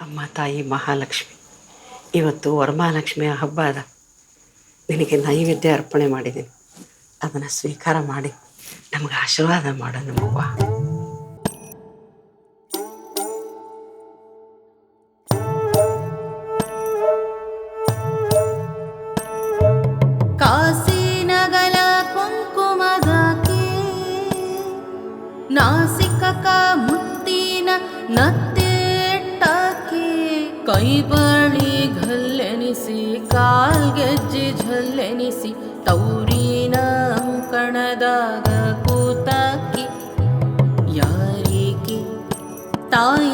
ಅಮ್ಮ ತಾಯಿ ಮಹಾಲಕ್ಷ್ಮಿ, ಇವತ್ತು ವರಮಹಾಲಕ್ಷ್ಮಿಯ ಹಬ್ಬ ಅದ. ನಿನಗೆ ನೈವೇದ್ಯ ಅರ್ಪಣೆ ಮಾಡಿದ್ದೀನಿ, ಅದನ್ನು ಸ್ವೀಕಾರ ಮಾಡಿ ನಮಗೆ ಆಶೀರ್ವಾದ ಮಾಡು ನಮ್ಮವ್ವ. ಕಾಸಿನಗಲ ಕುಂಕುಮದಕ್ಕೆ ನಾಸಿಕಕ ಮುತ್ತಿನ ನತ್ತಿಟ್ಟಕ್ಕೆ ಕೈ ಬಳಿ ಘಲ್ಲೆನಿಸಿ ಕಾಲ್ಗೆಜ್ಜೆ ಝಲ್ಲೆನಿಸಿ ತೌರಿನ ಕಣದಾಗ ಕೂತಾಕಿ ಯಾರಿಗೆ ತಾಯಿ